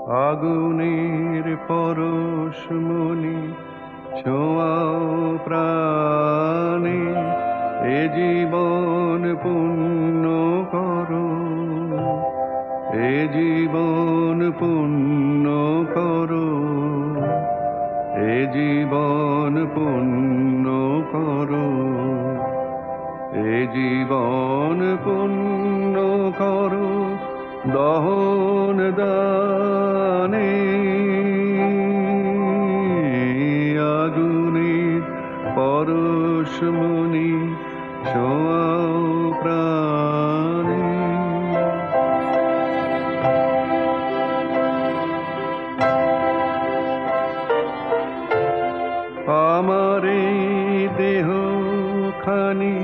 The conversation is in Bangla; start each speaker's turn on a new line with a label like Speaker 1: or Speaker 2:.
Speaker 1: আগুনের পরশমণি ছোঁয়াও প্রাণে, এ জীবন পূর্ণ করো, এ জীবন পূর্ণ করো, এ জীবন পূর্ণ করো, এ জীবন পূর্ণ করো দহন দানে। আগুনের পরশমণি ছোঁয়াও প্রাণে। আমার এই দেহ খানি